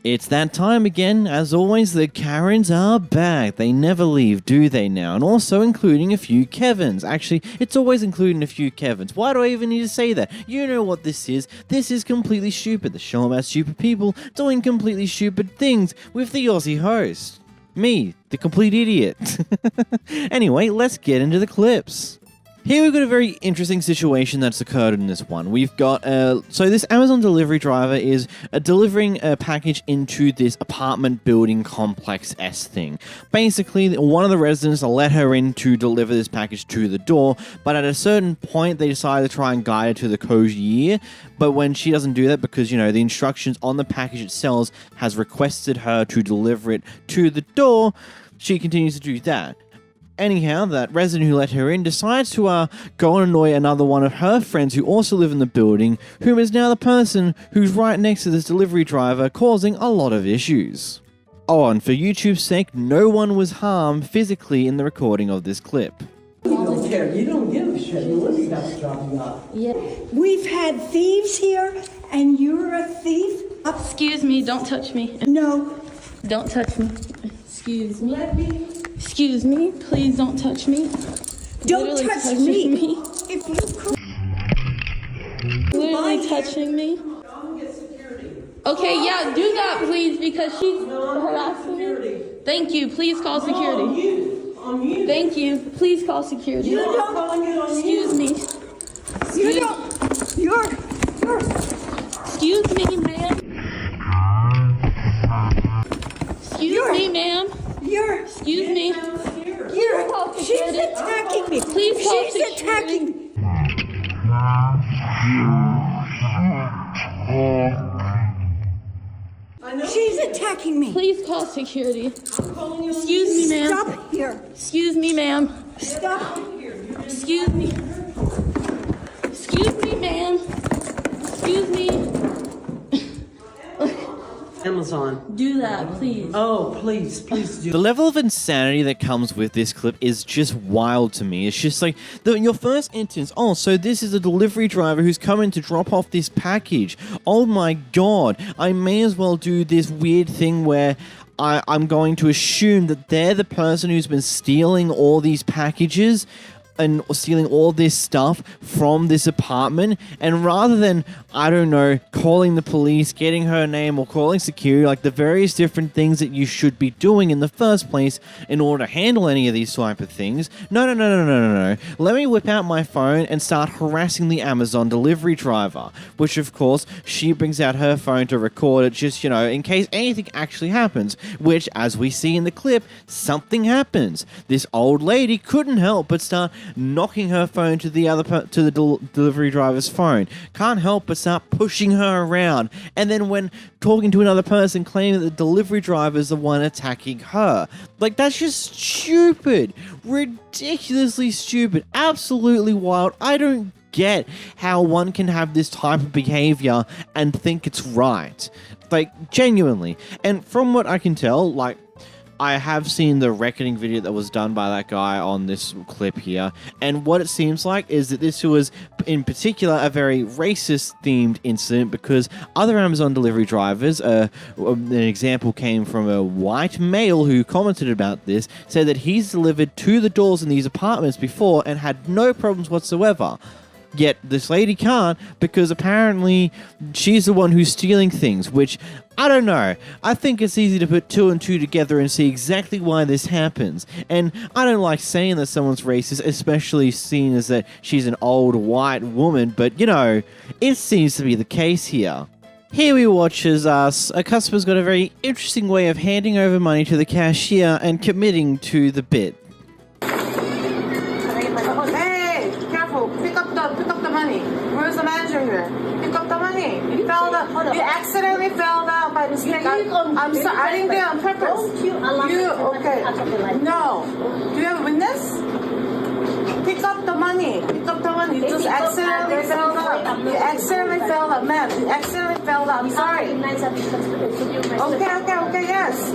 It's that time again. As always, the Karens are back. They never leave, do they now? And also including a few Kevins. Actually, it's always including a few Kevins. Why do I even need to say that? You know what this is. This is Completely Stupid, the show about stupid people doing completely stupid things with the Aussie host. Me, the complete idiot. Anyway, let's get into the clips. Here we've got a very interesting situation that's occurred in this one. We've got, so this Amazon delivery driver is delivering a package into this apartment building complex-esque thing. Basically, one of the residents let her in to deliver this package to the door, but at a certain point, they decide to try and guide her to the cozier. But when she doesn't do that, because, you know, the instructions on the package itself has requested her to deliver it to the door, she continues to do that. Anyhow, that resident who let her in decides to go and annoy another one of her friends who also live in the building, whom is now the person who's right next to this delivery driver, causing a lot of issues. Oh, and for YouTube's sake, no one was harmed physically in the recording of this clip. You don't care. You don't give a shit. You stop dropping off. Yeah. We've had thieves here, and you're a thief? Excuse me, don't touch me. No. Don't touch me. Excuse me. Let me. Excuse me, please don't touch me. Don't Literally touch touching me. If you could. Literally touching me. Okay, yeah, do that, please, because she's harassing me. Thank you. Please call security. Thank you. Please call security. You don't. Excuse me. You don't. You're. Excuse me, ma'am. Excuse me, ma'am. Excuse me. She's attacking me. Please call She's security. attacking me. She's attacking me. Please call security. Excuse me, ma'am. Stop here. Excuse me, ma'am. Stop. Excuse me. Excuse me, ma'am. Excuse me. Amazon. Do that, please. Oh, please do. The level of insanity that comes with this clip is just wild to me. It's just like, your first instance, oh, so this is a delivery driver who's coming to drop off this package. Oh my god, I may as well do this weird thing where I'm going to assume that they're the person who's been stealing all these packages and stealing all this stuff from this apartment, and rather than, I don't know, calling the police, getting her name, or calling security, like the various different things that you should be doing in the first place in order to handle any of these type of things, no. Let me whip out my phone and start harassing the Amazon delivery driver, which of course, she brings out her phone to record it just, you know, in case anything actually happens, which, as we see in the clip, something happens. This old lady couldn't help but start knocking her phone to the delivery driver's phone. Can't help but start pushing her around. And then when talking to another person, claiming that the delivery driver is the one attacking her. Like, that's just stupid. Ridiculously stupid. Absolutely wild. I don't get how one can have this type of behavior and think it's right. Like, genuinely. And from what I can tell, like, I have seen the reckoning video that was done by that guy on this clip here, and what it seems like is that this was, in particular, a very racist-themed incident because other Amazon delivery drivers, an example came from a white male who commented about this, said that he's delivered to the doors in these apartments before and had no problems whatsoever. Yet this lady can't because apparently she's the one who's stealing things, which, I don't know. I think it's easy to put two and two together and see exactly why this happens. And I don't like saying that someone's racist, especially seeing as that she's an old white woman, but, you know, it seems to be the case here. Here we watch as a customer's got a very interesting way of handing over money to the cashier and committing to the bit. Pick up the money. Where's the manager here? Pick up the money. You accidentally fell down by mistake. I'm sorry. I didn't do it on purpose. Okay. No. Do you have a witness? Pick up the money. Pick up the money. You just accidentally fell down. You accidentally fell down. Ma'am, you accidentally fell down. I'm sorry. Okay, yes.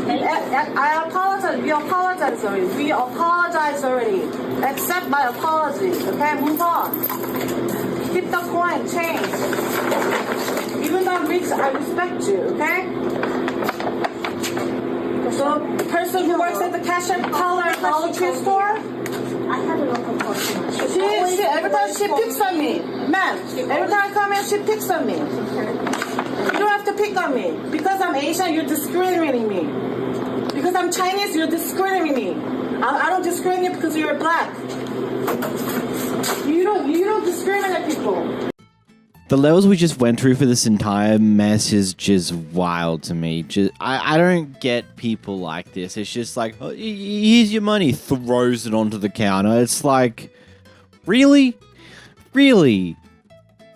I apologize. We apologize already. We apologize already. Accept my apology. Okay, move on. Keep the coin, change. Even though I'm rich, I respect you, okay? works at the cash and teller at the grocery store? I had a local customer. She every time she picks on me. Ma'am, every time I come in, she picks on me. You don't have to pick on me. Because I'm Asian, you're discriminating me. Because I'm Chinese, you're discriminating me. I don't discriminate because you're black. You don't discriminate people. The levels we just went through for this entire mess is just wild to me. I don't get people like this. It's just like, oh, here's your money, throws it onto the counter. It's like, really? Really?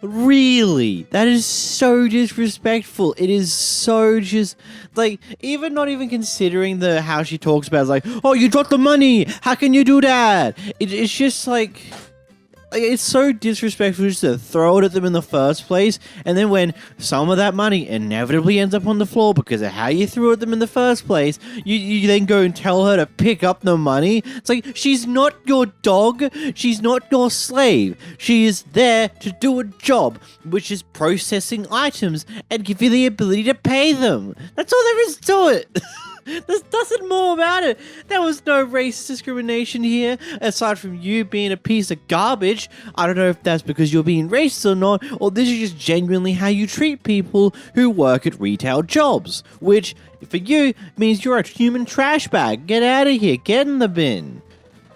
Really? That is so disrespectful. It is so just, like, even not even considering how she talks about it, it's like, oh, you dropped the money. How can you do that? It's just like... It's so disrespectful just to throw it at them in the first place, and then when some of that money inevitably ends up on the floor because of how you threw at them in the first place, you then go and tell her to pick up the money. It's like, she's not your dog, she's not your slave. She is there to do a job, which is processing items and give you the ability to pay them. That's all there is to it. There's nothing more about it. There was no race discrimination here, aside from you being a piece of garbage. I don't know if that's because you're being racist or not, or this is just genuinely how you treat people who work at retail jobs, which, for you, means you're a human trash bag. Get out of here. Get in the bin.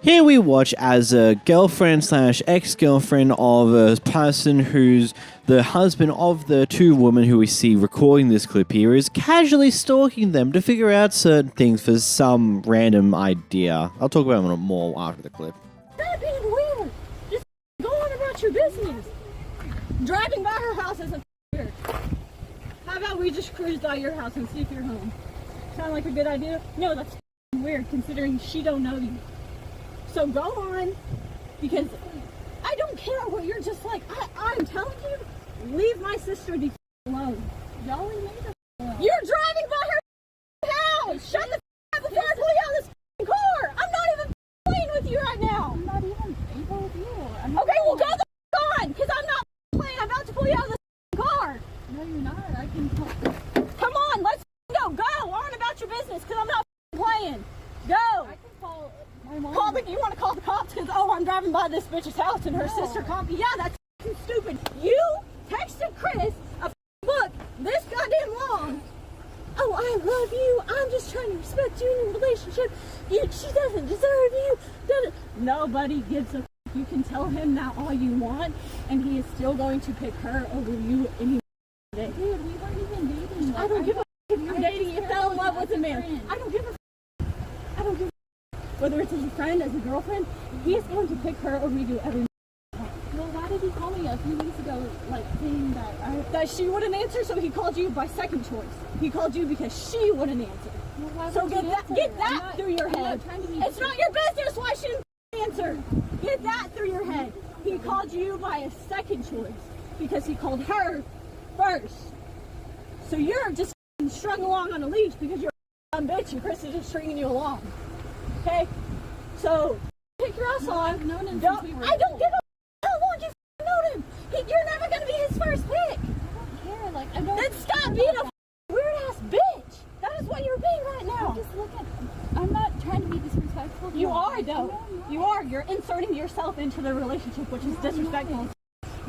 Here we watch as a girlfriend slash ex-girlfriend of a person who's the husband of the two women who we see recording this clip here is casually stalking them to figure out certain things for some random idea. I'll talk about it more after the clip. Stop being weird. Just go on about your business. Driving by her house isn't weird. How about we just cruise by your house and see if you're home? Sound like a good idea? No, that's weird considering she don't know you. So go on, because I don't care what you're just like. I'm telling you, leave my sister the alone. Y'all leave me the alone. You're driving by her house. Shut the up before I pull you out of this car. I'm not even playing with you right now. I'm not even playing with you. Okay, well go the on, because I'm not playing. I'm about to pull you out of the car. No, you're not. I can talk. Come on, let's go. Go on about your business, because I'm not playing. Go. I can call. You want to call the cops because, oh, I'm driving by this bitch's house and her sister called me. Yeah, that's stupid. You texted Chris a book this goddamn long. Oh, I love you. I'm just trying to respect you in a relationship. She doesn't deserve you. Nobody gives a You can tell him now all you want, and he is still going to pick her over you any day. Dude, we weren't even dating. I don't give a if you're dating. You fell in love with a man. I don't give a I don't give a whether it's as a friend, as a girlfriend, he is going to pick her over you every night. Well, why did he call me a few weeks ago, like, saying that she wouldn't answer, so he called you by second choice. He called you because she wouldn't answer. Well, so get that through your head. It's not your business why she didn't answer. Get that through your head. He called you by a second choice because he called her first. So you're just strung along on a leash because you're a dumb bitch and Chris is just stringing you along. Okay, so pick your ass on. I don't give a how long you've known him. You're never gonna be his first pick. I don't care. Like I don't. Then stop being a weird ass bitch. That is what you're being right now. I'm not trying to be disrespectful. You are though. You are. You're inserting yourself into the relationship, which is disrespectful.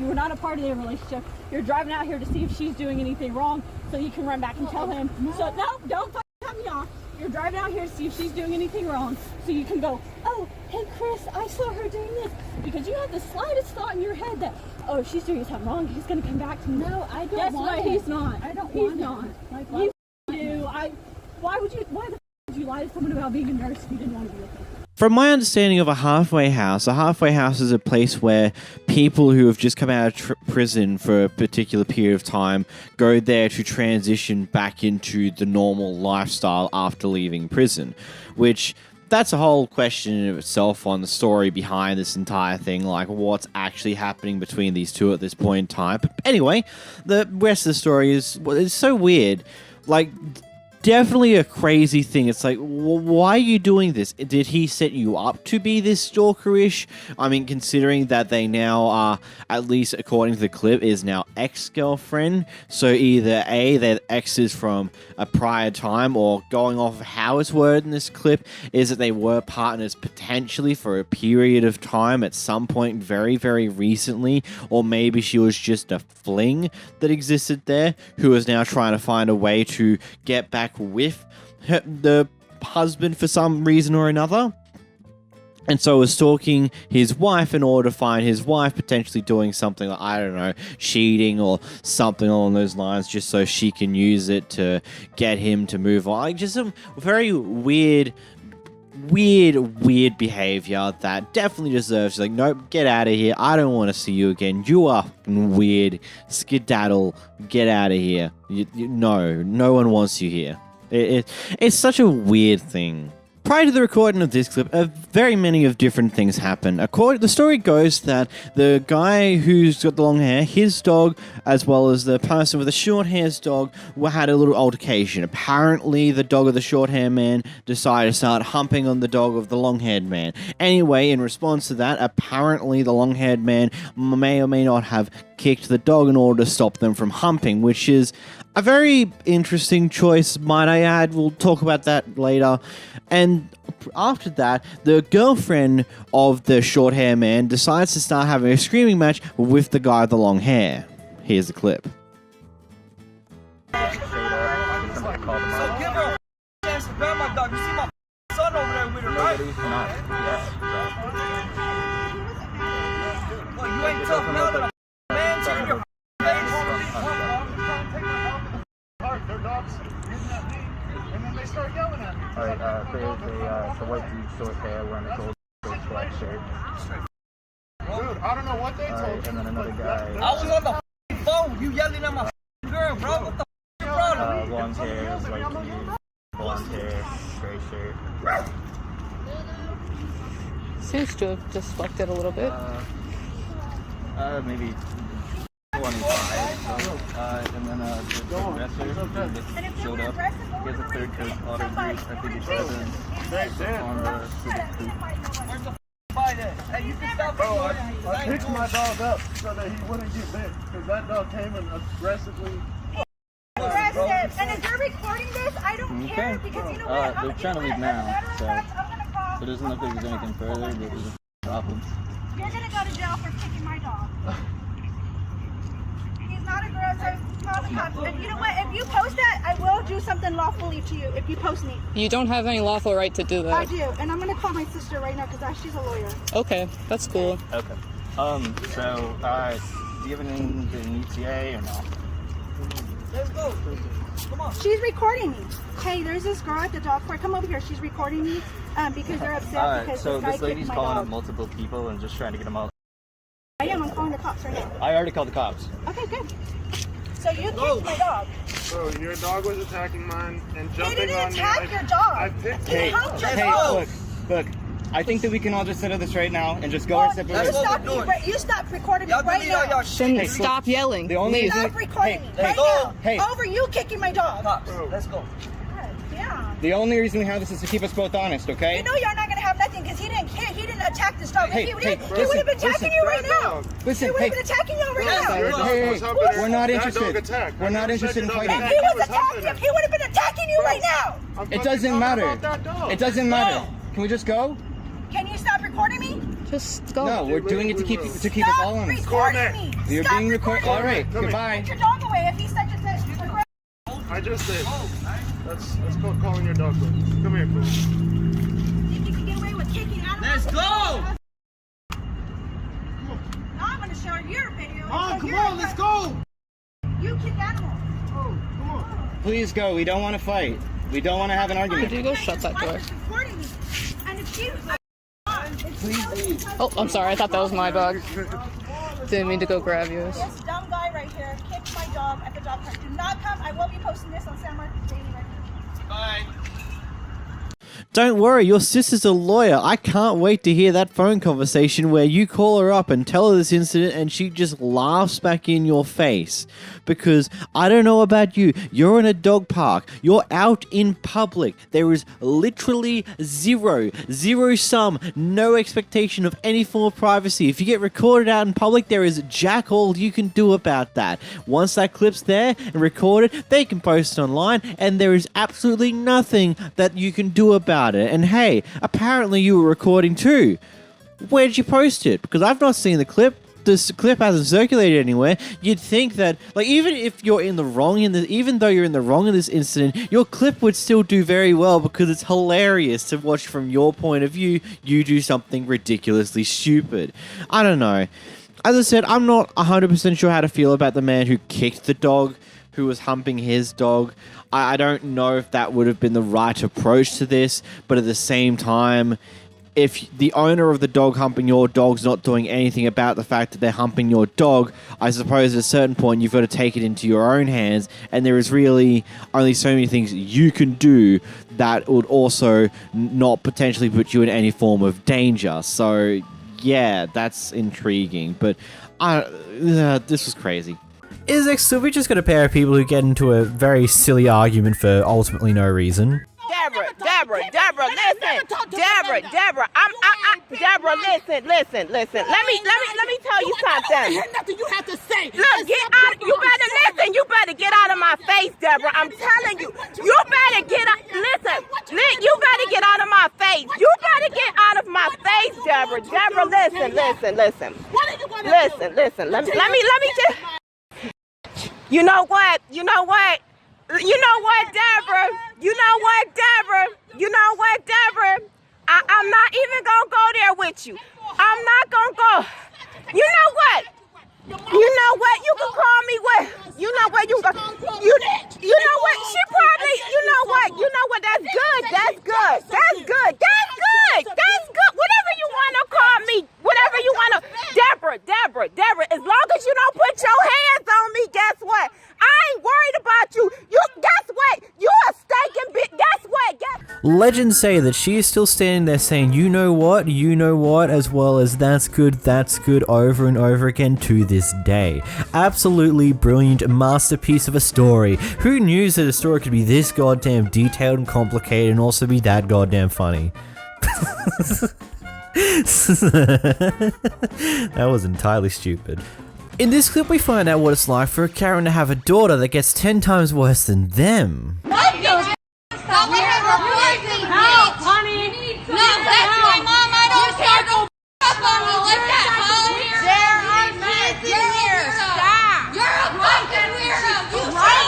You were not a part of their relationship. You're driving out here to see if she's doing anything wrong, so you can run back and tell him. No. So no, don't cut me off. You're driving out here to see if she's doing anything wrong, so you can go, oh, hey, Chris, I saw her doing this. Because you have the slightest thought in your head that, oh, if she's doing something wrong, he's going to come back to me. No, I don't want it. He's not. I don't want it. He's not. Like, you do. Why the would you lie to someone about being a nurse if you didn't want to be with her? From my understanding of a halfway house is a place where people who have just come out of prison for a particular period of time go there to transition back into the normal lifestyle after leaving prison, which that's a whole question in of itself on the story behind this entire thing, like what's actually happening between these two at this point in time. But anyway, the rest of the story is, well, it's so weird. Like, definitely a crazy thing. It's like, why are you doing this? Did he set you up to be this stalkerish? I mean, considering that they now are, at least according to the clip, is now ex-girlfriend. So either A, they're exes from a prior time, or going off of how it's worded in this clip, is that they were partners potentially for a period of time at some point very, very recently, or maybe she was just a fling that existed there who is now trying to find a way to get back with the husband for some reason or another. And so was stalking his wife in order to find his wife potentially doing something like, I don't know, cheating or something along those lines, just so she can use it to get him to move on. Like, just some very weird behavior that definitely deserves, like, nope, get out of here. I don't want to see you again. You are weird. Skedaddle. Get out of here. No one wants you here. It's such a weird thing. Prior to the recording of this clip, very many of different things happen. The story goes that the guy who's got the long hair, his dog, as well as the person with the short hair's dog, had a little altercation. Apparently, the dog of the short hair man decided to start humping on the dog of the long-haired man. Anyway, in response to that, apparently the long-haired man may or may not have kicked the dog in order to stop them from humping, which is a very interesting choice, might I add. We'll talk about that later. And after that, the girlfriend of the short hair man decides to start having a screaming match with the guy with the long hair. Here's the clip. So give her a chance to grab my dog. You see my son over there with her, right? Well, you ain't tough now that a man to your face. Their dogs and then they start yelling at me. Alright, there's the white dude, short hair, wearing a gold black shirt. Dude, I don't know what they told you. And then another guy. I was on the phone. You yelling at my girl, bro. What the your problem? Long hair, white dude, blonde hair, gray shirt. Seems to have just fucked it a little bit. Maybe 25. And then the aggressor just showed up. He has a third coat auto grease. I think he's on the Where's the fight at? Hey, you can stop recording. I picked my dog up so that he wouldn't get bit, because that dog came and aggressively. Aggressive. And if you're recording this, I don't care, because you know what? They're trying to leave now, so it doesn't look like there's anything further, but there's a problem. You're gonna go to jail for kicking my dog. He's not aggressive. Call the cops. And you know what? If you post that, I will do something lawfully to you. If you post me, You don't have any lawful right to do I that. do. And I'm gonna call my sister right now because she's a lawyer. Okay, that's cool. Okay. So, do you have an ETA or no? Let's go. Come on. She's recording me. Hey, there's this girl at the dog park. Come over here. She's recording me because they're upset because So this guy this lady's kicked my calling dog. up multiple people and just trying to get them out. I am. I'm calling the cops right now. I already called the cops. Okay, good. So you kicked my dog. Bro, your dog was attacking mine and He jumping didn't on me. attack your dog. I picked He him. helped your dog. Look, I think that we can all just settle this right now and just go Well, our separate you ways. stop me. You stop recording me Y'all right delete all now. y'all shit. Then stop yelling. The only Leave. Stop recording me right go. now. Hey. Over you kicking my dog. Cops, let's go. Yeah. The only reason we have this is to keep us both honest, okay? You know you're not gonna have nothing because he didn't attack this dog. Hey, If he hey, did, he would have been attacking you right now. Listen, He would hey, have been attacking you right Yeah, now. hey, we're not interested. We're not interested in fighting. If he was attacking, if he would have been attacking you right now. It doesn't matter. It doesn't matter. Can we just go? Can you stop recording me? Just go. No, we're doing it to keep us all Stop honest. recording me. You're Stop being recorded. recording All me. right, goodbye. Put your dog away if he's such a I just did. Let's go calling your dog. Come here, please. You think you can get away with kicking animals? Let's go. Now I'm gonna show your video. Come on, let's go. You kick animals. Come on. Please go. We don't want to fight. We don't want to have an Could argument. you go shut that door? Recording me. And if she Oh, I'm sorry. I thought that was my dog. Didn't mean to go grab yours. This dumb guy right here kicked my dog at the dog park. Do not come. I will be posting this on San Marcos Daily right now. Bye. Don't worry, your sister's a lawyer. I can't wait to hear that phone conversation where you call her up and tell her this incident and she just laughs back in your face. Because I don't know about you, you're in a dog park, you're out in public, there is literally zero sum, no expectation of any form of privacy. If you get recorded out in public, there is jack all you can do about that. Once that clip's there and recorded, they can post it online and there is absolutely nothing that you can do about it. And hey, apparently you were recording too. Where did you post it? Because I've not seen the clip. This clip hasn't circulated anywhere. You'd think that, like, even if you're in the wrong even though you're in the wrong in this incident, your clip would still do very well because it's hilarious to watch from your point of view. You do something ridiculously stupid. I don't know. As I said, I'm not 100% sure how to feel about the man who kicked the dog, who was humping his dog. I don't know if that would have been the right approach to this, but at the same time, if the owner of the dog humping your dog's not doing anything about the fact that they're humping your dog, I suppose at a certain point you've got to take it into your own hands, and there is really only so many things you can do that would also not potentially put you in any form of danger. So, yeah, that's intriguing, but this was crazy. Is next, so we just got a pair of people who get into a very silly argument for ultimately no reason. Deborah, listen. Deborah, listen. Let me tell you something. Nothing you have to say. Look, get out. You better listen. You better get out of my face, Deborah. I'm telling you. You better get out. Listen. You better get out of my face. You better get out of my face, Deborah. Deborah, listen. Listen. Let me just. You know what, Deborah? I'm not even gonna go there with you. I'm not gonna go. You know what? You can call me what? You know what? You know what? She probably. You know what? That's good. Whatever you wanna call me. Whatever you wanna. Deborah. As long as you don't put your hands on me, guess what? I ain't worried about you. Guess what? You a stinking bitch. Guess what? Legends say that she is still standing there saying, you know what, as well as that's good, over and over again to this day. Absolutely brilliant masterpiece of a story. Who knew that a story could be this goddamn detailed and complicated and also be that goddamn funny? That was entirely stupid. In this clip, we find out what it's like for a Karen to have a daughter that gets 10 times worse than them. Stop recording, bitch! Honey, no, that's my mom. I don't care. Go up on me like that, huh? There are kids in here. Stop. You're a fucking weirdo. You stop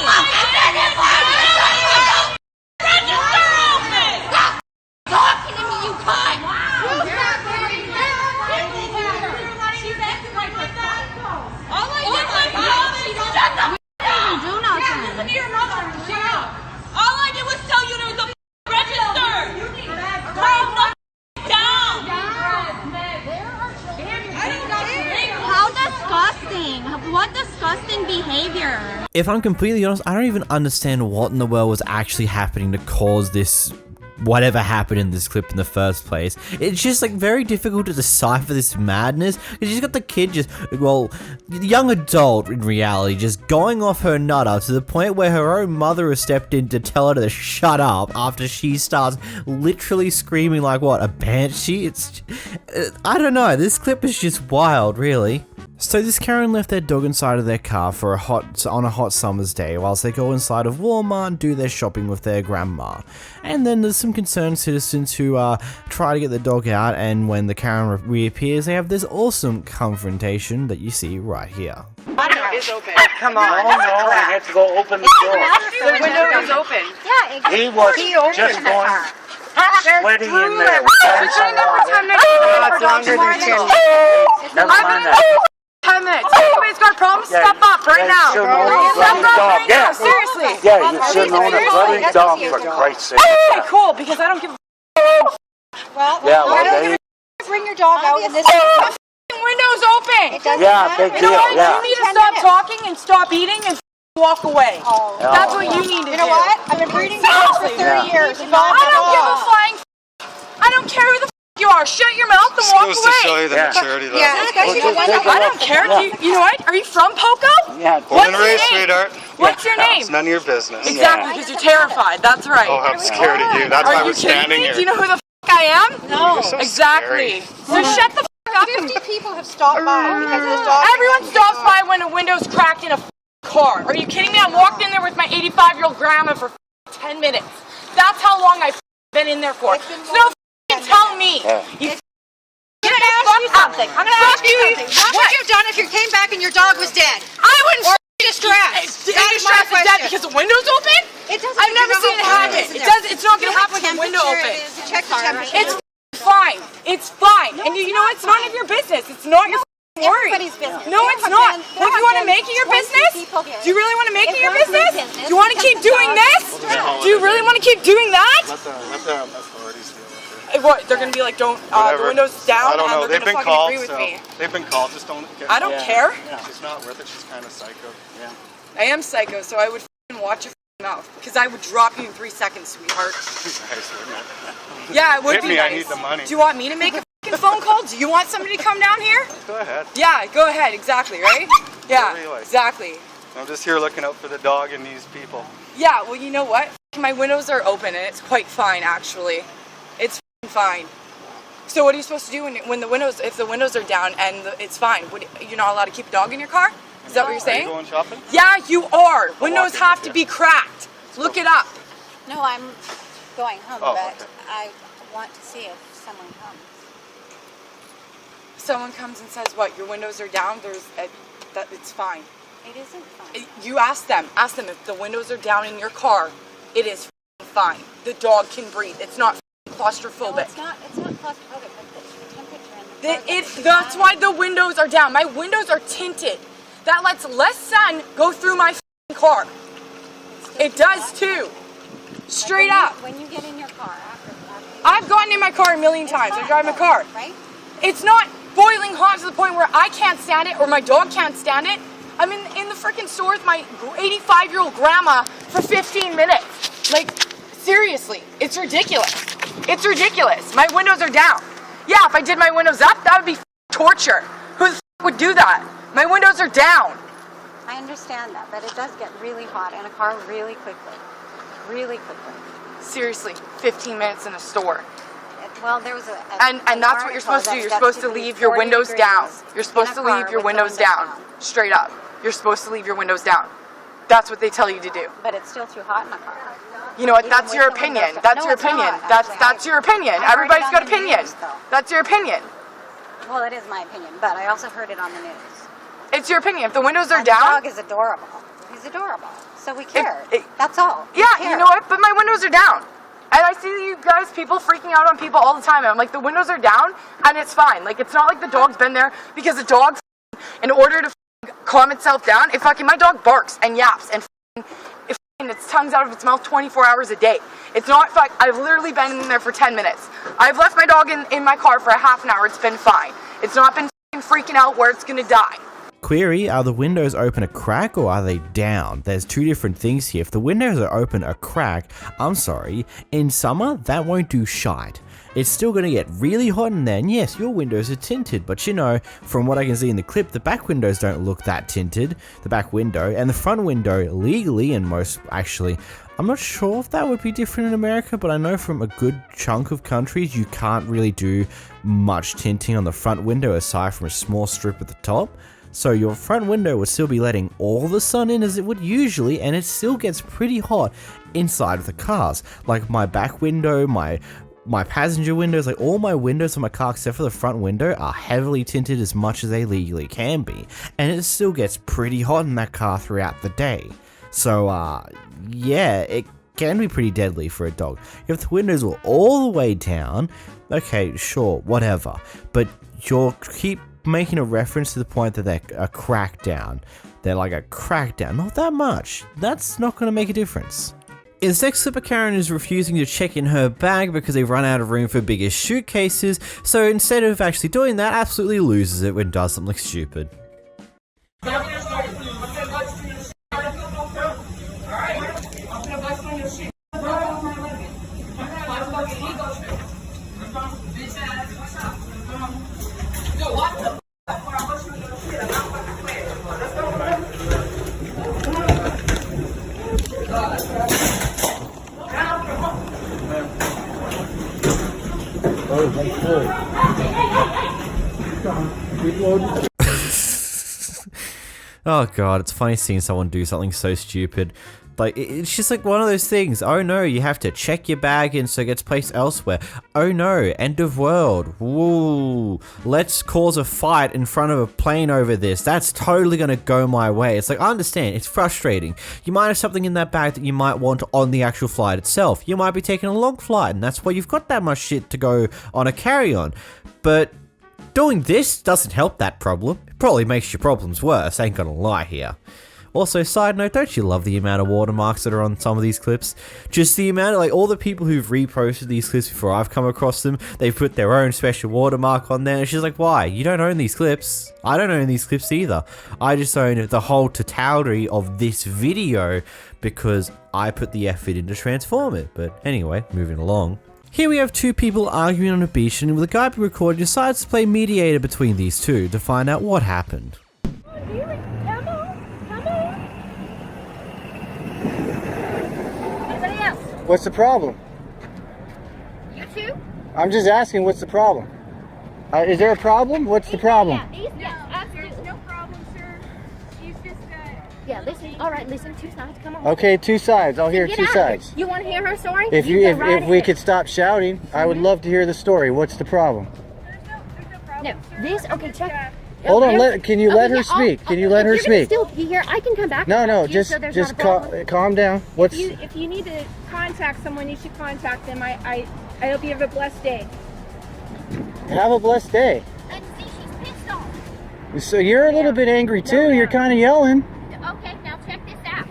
talking to me, you cunt. She's acting like that. All I did was shut the f*** do nothing. Listen to your mother. Shut up. All I did was tell you there was a register. Calm the down. How disgusting. What disgusting behavior. If I'm completely honest, I don't even understand what in the world was actually happening to cause this whatever happened in this clip in the first place. It's just like very difficult to decipher this madness because she's got the kid just, well, young adult in reality, just going off her nutter to the point where her own mother has stepped in to tell her to shut up after she starts literally screaming like what, a banshee? It's, I don't know, this clip is just wild, really. So this Karen left their dog inside of their car for on a hot summer's day whilst they go inside of Walmart and do their shopping with their grandma. And then there's some concerned citizens who try to get the dog out, and when the Karen reappears, they have this awesome confrontation that you see right here. The window is open. Oh, come on. No, I have to go open the door. The window is open. Yeah, He was just going sweaty in there. Never mind that. 10 minutes. Anybody's got problems? Step up right now. Step up. Yeah. Seriously. Yeah, you shouldn't own a bloody dog for Christ's sake. Okay, cool, because I don't give a Well, Yeah, well, why don't you bring your dog out in this? window's open. It doesn't Yeah, matter. big deal, yeah. You need to stop talking and stop eating and walk away. Oh. That's what you need to do. You know what? I've been breeding dogs for 30 years. I don't give a flying car. Shut your mouth and walk away. Goes to show you the maturity level. I don't care. You know what? Are you from Poco? Yeah. Born and raised, sweetheart. What's your name? It's none of your business. Exactly, because you're terrified. That's right. Oh, I'm scared of you. That's why Are we're you kidding standing me? here. Do you know who the I am? No. You're so Exactly. scary. So shut the up. 50 people have stopped by because this dog. Everyone stops by when a window's cracked in a car. Are you kidding me? I walked in there with my 85-year-old grandma for 10 minutes. That's how long I've been in there for. So tell me. You I'm gonna ask you something. I'm gonna ask you something. What would you have done if you came back and your dog was dead? I wouldn't. Or distressed. Distress is dead because the window's open? It doesn't. I've never seen it happen. It's not gonna happen with the window open. Check the temperature. It's fine. It's fine. And you know it's none of your business. It's not your worry. Everybody's business. No, it's not. Well, if you want to make it your business, do you really want to make it your business? Do you want to keep doing this? Do you really want to keep doing that? Let the authorities deal with it. What? They're gonna be like, don't the windows down, I don't know. and They've they're been gonna fucking called. agree with me. They've been called. Just don't. I don't care. She's not worth it. She's kind of psycho. Yeah. I am psycho, so I would fucking watch your mouth because I would drop you in 3 seconds, sweetheart. Nice, wouldn't it? Yeah, it would Hit be me. nice. I need the money. Do you want me to make a fucking phone call? Do you want somebody to come down here? Go ahead. Yeah, go ahead. Exactly, right? Yeah, Whatever you like. exactly. I'm just here looking out for the dog and these people. Yeah, well, you know what? My windows are open and it's quite fine, actually. It's fine. So what are you supposed to do when the windows, if the windows are down and it's fine? You're not allowed to keep a dog in your car? Is that what you're saying? Are you going shopping? Yeah, you are. Windows have to be cracked. Look it up. No, I'm going home, Oh, but okay. I want to see if someone comes. Someone comes and says, what, your windows are down? It's fine. It isn't fun. You ask them if the windows are down in your car, it is fine. The dog can breathe. It's not claustrophobic. No, it's not claustrophobic, but the temperature in the car. That's why the windows are down. My windows are tinted. That lets less sun go through my car. It does too. Straight up. When you get in your car after I've gotten in my car a million times. I drive my car. Right? It's not boiling hot to the point where I can't stand it or my dog can't stand it. I'm in the freaking store with my 85-year-old grandma for 15 minutes. Like, seriously, it's ridiculous. It's ridiculous. My windows are down. Yeah, if I did my windows up, that would be torture. Who the would do that? My windows are down. I understand that, but it does get really hot in a car really quickly. Really quickly. Seriously, 15 minutes in a store. Well, there was And that's what you're supposed to do. You're supposed to leave your windows down. You're supposed to leave your windows down. Straight up. You're supposed to leave your windows down. That's what they tell you to do. But it's still too hot in a car. You know what? That's your opinion. That's your opinion. That's your opinion. Everybody's got opinion. That's your opinion. Well, it is my opinion, but I also heard it on the news. It's your opinion. If the windows are The down. dog is adorable. He's adorable. So we care. That's all. Yeah, you know what? But my windows are down. And I see you guys, people freaking out on people all the time. And I'm like, the windows are down and it's fine. Like, it's not like the dog's been there because the dog, in order to calm itself down, my dog barks and yaps and its tongue's out of its mouth 24 hours a day. It's not, I've literally been in there for 10 minutes. I've left my dog in my car for a half an hour. It's been fine. It's not been freaking out where it's gonna die. Query, are the windows open a crack or are they down? There's two different things here. If the windows are open a crack, I'm sorry, in summer, that won't do shite. It's still going to get really hot in there, and yes, your windows are tinted, but you know, from what I can see in the clip, the back windows don't look that tinted, the back window, and the front window, legally, and most, actually, I'm not sure if that would be different in America, but I know from a good chunk of countries, you can't really do much tinting on the front window aside from a small strip at the top. So your front window would still be letting all the sun in as it would usually, and it still gets pretty hot inside of the cars. Like my back window, my passenger windows, like all my windows on my car except for the front window are heavily tinted as much as they legally can be, and it still gets pretty hot in that car throughout the day. So yeah, it can be pretty deadly for a dog. If the windows were all the way down, okay, sure, whatever, but you'll keep making a reference to the point that they're a crackdown. They're like a crackdown, not that much. That's not going to make a difference. In the next clip, Karen is refusing to check in her bag because they've run out of room for bigger suitcases, so instead of actually doing that, absolutely loses it when does something stupid. Oh god, it's funny seeing someone do something so stupid. Like, it's just like one of those things. Oh no, you have to check your bag in so it gets placed elsewhere. Oh no, end of world. Woo. Let's cause a fight in front of a plane over this. That's totally gonna go my way. It's like, I understand, it's frustrating. You might have something in that bag that you might want on the actual flight itself. You might be taking a long flight, and that's why you've got that much shit to go on a carry-on. But doing this doesn't help that problem. It probably makes your problems worse, ain't gonna lie here. Also, side note, don't you love the amount of watermarks that are on some of these clips? Just the amount of, like, all the people who've reposted these clips before I've come across them, they've put their own special watermark on there, and it's just like, why? You don't own these clips. I don't own these clips either. I just own the whole totality of this video because I put the effort in to transform it. But anyway, moving along. Here we have two people arguing on a beach, and the guy being recorded decides to play mediator between these two to find out what happened. What's the problem? You too? I'm just asking, what's the problem? Is there a problem? What's the problem? There's no problem, sir. She's just, yeah, listen. All right, listen. Two sides. Come on. Okay, two sides. I'll hear two sides. You want to hear her story? If we could stop shouting, I would love to hear the story. What's the problem? There's no problem. No, this. Okay, check. Hold on. Can you let her speak? Can you let her speak? Still be here. I can come back. No. Just calm down. If you need to contact someone, you should contact them. I hope you have a blessed day. Have a blessed day. And see, she's pissed off. So you're a little bit angry too. You're kind of yelling. Okay, now check this out.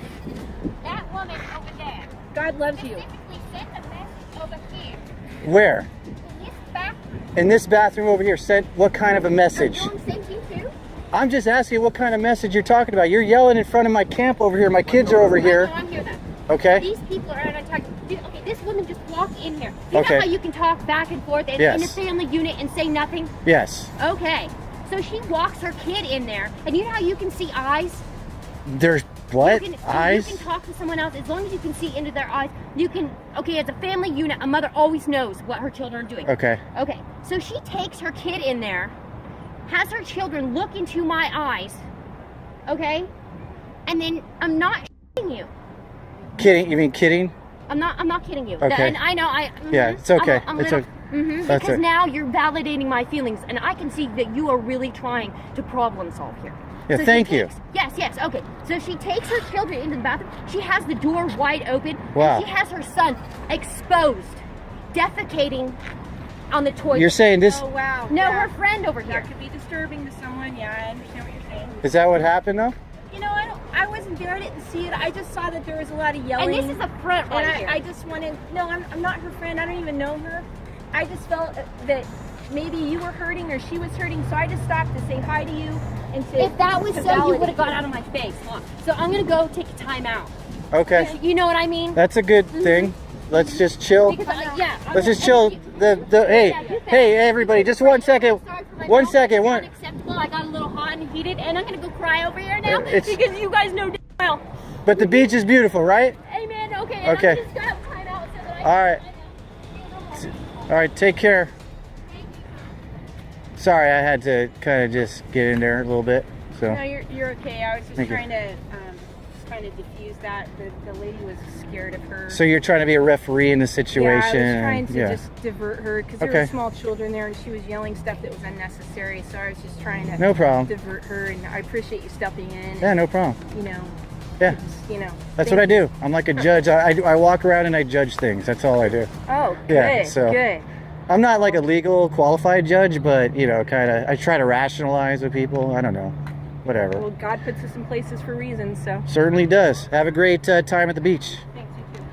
That woman over there. God loves you. Specifically sent a message over here. Where? In this bathroom. In this bathroom over here. Sent what kind of a message? Sent you too? I'm just asking what kind of message you're talking about. You're yelling in front of my camp over here. My kids are over here. No, I'm here then. Okay. These people are attacking. Okay, this woman just walked in here. You know how you can talk back and forth in a family unit and say nothing? Yes. Okay. So she walks her kid in there, and you know how you can see eyes? There's what? Eyes? You can talk to someone else as long as you can see into their eyes. You can, okay, as a family unit, a mother always knows what her children are doing. Okay. Okay, so she takes her kid in there, has her children look into my eyes, okay? And then, I'm not shitting you. Kidding? You mean kidding? I'm not kidding you. Okay. And I know, yeah, it's okay. It's okay. Because now you're validating my feelings, and I can see that you are really trying to problem solve here. Yeah, so thank you. Yes, okay. So she takes her children into the bathroom. She has the door wide open. Wow. And she has her son exposed, defecating on the toilet. You're saying this? Oh, wow. No, her friend over here. That could be disturbing to someone. Yeah, I understand what you're saying. Is that what happened though? You know, I wasn't there. I didn't see it. I just saw that there was a lot of yelling. And this is a front right here. I just wanted. No, I'm not her friend. I don't even know her. I just felt that maybe you were hurting or she was hurting, so I just stopped to say hi to you and to. If that was so, you would have got out of my face. So I'm gonna go take a time out. Okay. You know what I mean? That's a good thing. Let's just chill. Because Let's just chill. Hey, everybody, just 1 second. 1 second. Unacceptable. I got a little hot and heated, and I'm gonna go cry over here now It's- because you guys know well. But the beach is beautiful, right? Amen. Okay. Okay. I'm just gonna have time out so that I All right. All right, take care. Sorry, I had to kind of just get in there a little bit. So. No, you're okay. I was just Thank you. trying to diffuse that. The lady was scared of her. So you're trying to be a referee in the situation. Yeah, I was trying to just divert her because there were small children there and she was yelling stuff that was unnecessary. So I was just trying to divert her, and I appreciate you stepping in. Yeah, no problem. You know. Yeah. You know. That's what I do. I'm like a judge. I walk around and I judge things. That's all I do. Oh, good. Yeah, so good. I'm not like a legal qualified judge, but you know, kind of I try to rationalize with people. I don't know. Whatever. Well, God puts us in places for reasons, so. Certainly does. Have a great time at the beach. Thanks, you too.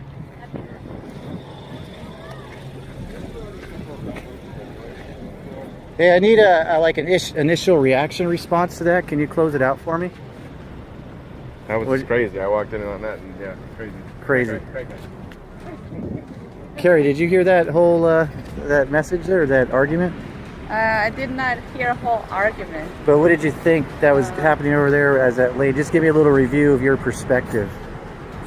Hey, I need like an initial reaction response to that. Can you close it out for me? That was just crazy. I walked in on that and yeah, crazy. Carrie, did you hear that whole that message there, or that argument? I did not hear a whole argument. But what did you think that was happening over there as that lady? Just give me a little review of your perspective.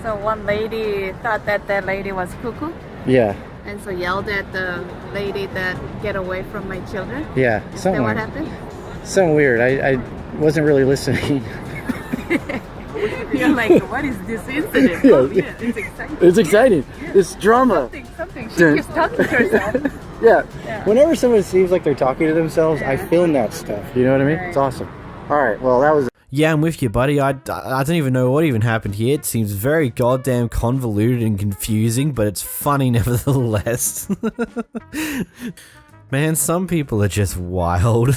So one lady thought that lady was cuckoo. Yeah. And so yelled at the lady that get away from my children. Yeah, Is that something what like happened? something weird. I wasn't really listening. You're like, what is this incident? Yeah. Oh yeah, it's exciting. It's exciting. It's drama. Something. She keeps talking to herself. Yeah. Whenever someone seems like they're talking to themselves, I film that stuff. You know what I mean? It's awesome. All right. Well, that was. Yeah, I'm with you, buddy. I don't even know what even happened here. It seems very goddamn convoluted and confusing, but it's funny nevertheless. Man, some people are just wild.